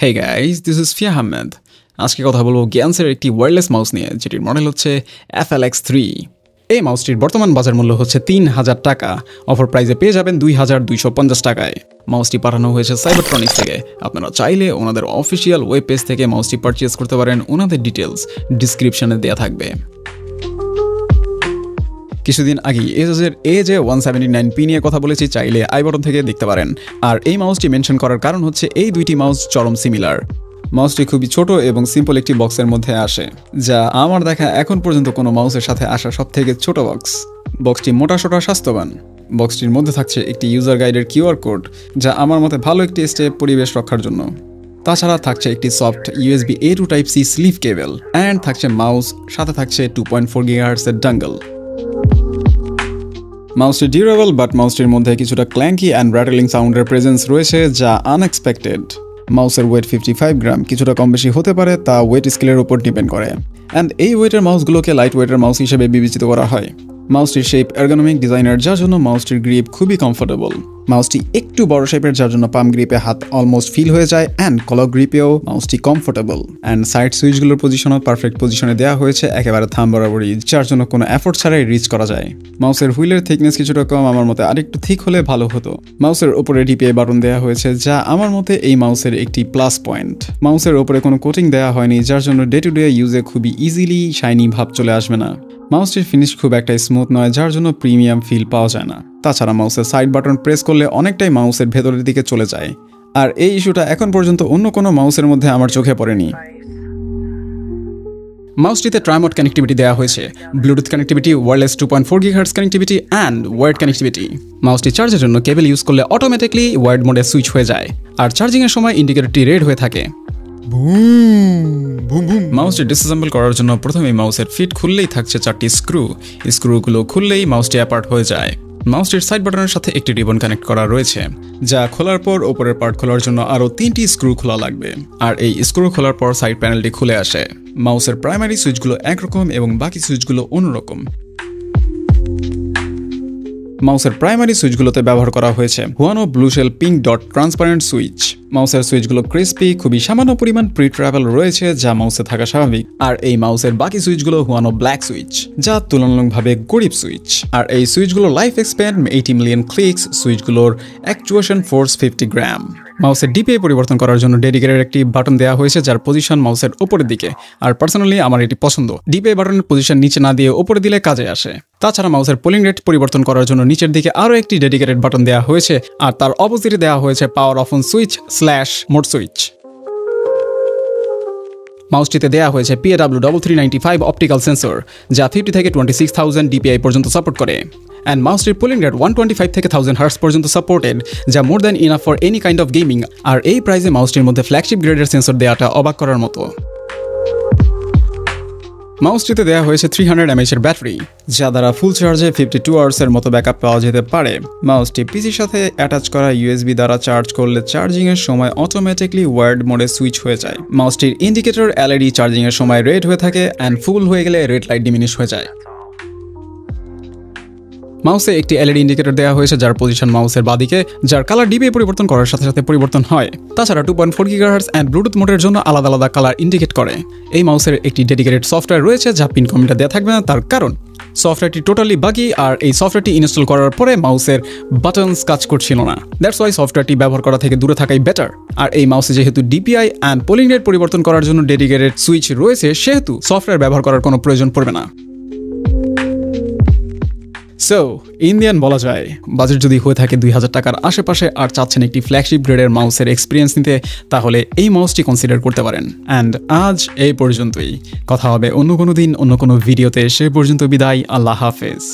Hey guys, this is Fia Ahmed. আজকে কথা বলবো গ্যান্সের একটি ওয়্যারলেস মাউস নিয়ে, যেটির মডেল হচ্ছে FLX3। এই মাউসটির বর্তমান বাজার মূল্য হচ্ছে ৩,০০০ টাকা। অফার প্রাইসে পেয়ে যাবেন ২,২৫০ টাকায়। মাউসটি পাঠানো হয়েছে সাইবারট্রনিক্স থেকে। আপনারা চাইলে ওনাদের অফিসিয়াল ওয়েব পেজ থেকে মাউসটি পারচেজ করতে পারেন। ওনাদের ডিটেলস ডিসক্রিপশনে দেওয়া থাকবে। কিছুদিন আগেই এসএসের AJ179P নিয়ে কথা বলেছি, চাইলে আই বাটন থেকে দেখতে পারেন। আর এই মাউসটি মেনশন করার কারণ হচ্ছে এই দুইটি মাউস চরম সিমিলার। মাউসটি খুবই ছোট এবং সিম্পল একটি বক্সের মধ্যে আসে, যা আমার দেখা এখন পর্যন্ত কোনো মাউসের সাথে আসা সবথেকে ছোট বক্স। বক্সটি মোটাসোটা স্বাস্থ্যবান। বক্সটির মধ্যে থাকছে একটি ইউজার গাইডের QR কোড, যা আমার মতে ভালো একটি স্টেপ পরিবেশ রক্ষার জন্য। তাছাড়া থাকছে একটি soft USB A to Type-C sleeve cable and থাকছে মাউস, সাথে থাকছে 2.4 GHz এর ডাঙ্গল। মাউসটি ডিউরেবল, বাট মাউসটির মধ্যে কিছুটা ক্ল্যাঙ্কি অ্যান্ড র্যাটলিং সাউন্ডের প্রেজেন্স রয়েছে, যা আনএক্সপেক্টেড। মাউসের ওয়েট 55 গ্রাম, কিছুটা কম বেশি হতে পারে, তা ওয়েট স্কেলের উপর ডিপেন্ড করে। অ্যান্ড এই ওয়েটের মাউসগুলোকে লাইট ওয়েটের মাউস হিসেবে বিবেচিত করা হয়। মাউসটির শেপ এর্গোনমিক ডিজাইনার, যার জন্য মাউসটির গ্রিপ খুবই কমফোর্টেবল। মাউসটি একটু বড় শেপের, যার জন্য পাম গ্রিপে হাত অলমোস্ট ফিল হয়ে যায়, অ্যান্ড কলক গ্রিপেও মাউসটি কমফোর্টেবল। অ্যান্ড সাইড সুইচগুলোর পজিশনও পারফেক্ট পজিশনে দেওয়া হয়েছে, একেবারে থাম বরাবরই, যার জন্য কোনো এফোর্ট ছাড়াই রিচ করা যায়। মাউসের হুইলের থিকনেস কিছুটা কম, আমার মতে আরেকটু থিক হলে ভালো হতো। মাউসের উপরে DPI বাটন দেওয়া হয়েছে, যা আমার মতে এই মাউসের একটি প্লাস পয়েন্ট। মাউসের উপরে কোনো কোটিং দেওয়া হয়নি, যার জন্য ডে টু ডে ইউজে খুবই ইজিলি শাইনি ভাব চলে আসবে না। মাউসটির ফিনিশ খুব একটা স্মুথ নয়, যার জন্য প্রিমিয়াম ফিল পাওয়া যায় না। তাছাড়া মাউসের সাইড বাটন প্রেস করলে অনেকটাই মাউসের ভেতরের দিকে চলে যায়, আর এই ইস্যুটা এখন পর্যন্ত অন্য কোনো মাউসের মধ্যে আমার চোখে পড়েনি। মাউসটিতে ট্রাইমোড কানেক্টিভিটি দেওয়া হয়েছে, Bluetooth connectivity, wireless 2.4 GHz connectivity and wired connectivity. মাউসটি চার্জের জন্য কেবল ইউজ করলে অটোমেটিকলি ওয়ার্ড মোডে সুইচ হয়ে যায়, আর চার্জিংয়ের সময় ইন্ডিকেটরটি রেড হয়ে থাকে। মাউসটি ডিসঅ্যাসেম্বল করার জন্য প্রথমে মাউসের ফিট খুললেই থাকছে 4টি স্ক্রুগুলো খুললেই মাউসটি অ্যাপার্ট হয়ে যায়। মাউসটির সাইড বাটনের সাথে একটি রিবন কানেক্ট করা রয়েছে, যা খোলার পর ওপরের পার্ট খোলার জন্য আরও 3টি স্ক্রু খোলা লাগবে, আর এই স্ক্রু খোলার পর সাইড প্যানেলটি খুলে আসে। মাউসের প্রাইমারি সুইচগুলো একরকম এবং বাকি সুইচগুলো অন্যরকম। মাউসের প্রাইমারি সুইচগুলোতে ব্যবহার করা হয়েছে Huano blue shell pink dot transparent switch. মাউসের সুইচগুলো ক্রিস্পি, খুবই সামান্য পরিমাণ প্রি ট্রাভেল রয়েছে, যা মাউসে থাকা স্বাভাবিক। আর এই মাউসের বাকি সুইচগুলো হুয়ানো ব্ল্যাক সুইচ, যা তুলনামূলকভাবে গরিব সুইচ। আর এই সুইচগুলো লাইফ এক্সপ্যান্ড 80 মিলিয়ন ক্লিকস। সুইচগুলোর অ্যাকচুয়েশন ফোর্স 50 গ্রাম। মাউসের DPI পরিবর্তন করার জন্য ডেডিকেটেড একটি বাটন দেওয়া হয়েছে, যার পজিশন মাউসের উপরের দিকে। আর পার্সোনালি আমার এটি পছন্দ। DPI বাটনের পজিশন নিচে না দিয়ে উপরে দিলে কাজে আসে। তাছাড়া মাউসের পোলিং রেট পরিবর্তন করার জন্য নিচের দিকে আরও একটি ডেডিকেটেড বাটন দেওয়া হয়েছে, আর তার অপোজিটে দেওয়া হয়েছে power off on switch / mode switch. মাউসটিতে দেওয়া হয়েছে PAW3395 অপটিক্যাল সেন্সর, যা 50 থেকে 26,000 DPI পর্যন্ত সাপোর্ট করে। অ্যান্ড মাউসটির পুলিং রেট 125 থেকে 1000 হার্টজ পর্যন্ত সাপোর্টেড, যা more than enough for any kind of gaming. আর এই প্রাইসে মাউসটির মধ্যে ফ্ল্যাগশিপ গ্রেডের সেন্সর দেওয়াটা অবাক করার মতো। মাউসটিতে দেওয়া হয়েছে 300 mAh এর ব্যাটারি, যা দ্বারা ফুল চার্জে 52 আওয়ার্সের মতো ব্যাকআপ পাওয়া যেতে পারে। মাউসটি পিসির সাথে অ্যাটাচ করা USB দ্বারা চার্জ করলে চার্জিংয়ের সময় অটোমেটিকলি ওয়ার্ড মোডে সুইচ হয়ে যায়। মাউসটির ইন্ডিকেটর LED চার্জিংয়ের সময় রেড হয়ে থাকে, অ্যান্ড ফুল হয়ে গেলে রেড লাইট ডিমিনিশ হয়ে যায়। মাউসে একটি LED ইন্ডিকেটর দেওয়া হয়েছে, যার পজিশন মাউসের বাদিকে, যার কালার DPI পরিবর্তন করার সাথে সাথে পরিবর্তন হয়। তাছাড়া 2.4 GHz অ্যান্ড ব্লুটুথ মোডের জন্য আলাদা আলাদা কালার ইন্ডিকেট করে। এই মাউসের একটি ডেডিকেটেড সফটওয়্যার রয়েছে, যা পিন কমেন্টে দেওয়া থাকবে না, তার কারণ সফটওয়্যারটি টোটালি বাকি, আর এই সফটওয়্যারটি ইনস্টল করার পরে মাউসের বাটনস কাজ করছিল না। দ্যাটস ওয়াই সফটওয়্যারটি ব্যবহার করা থেকে দূরে থাকাই বেটার। আর এই মাউসে যেহেতু DPI অ্যান্ড পোলিং রেট পরিবর্তন করার জন্য ডেডিকেটেড সুইচ রয়েছে, সেহেতু সফটওয়্যার ব্যবহার করার কোনো প্রয়োজন পড়বে না। সো ইন্ডিয়ান বলা যায়, বাজেট যদি হয়ে থাকে 2000 টাকার আশেপাশে আর চাচ্ছেন একটি ফ্ল্যাগশিপ গ্রেডের মাউসের এক্সপিরিয়েন্স নিতে, তাহলে এই মাউসটি কনসিডার করতে পারেন। অ্যান্ড আজ এই পর্যন্তই। কথা হবে অন্য কোনো দিন অন্য কোনো ভিডিওতে। সে পর্যন্ত বিদায়। আল্লাহ হাফেজ।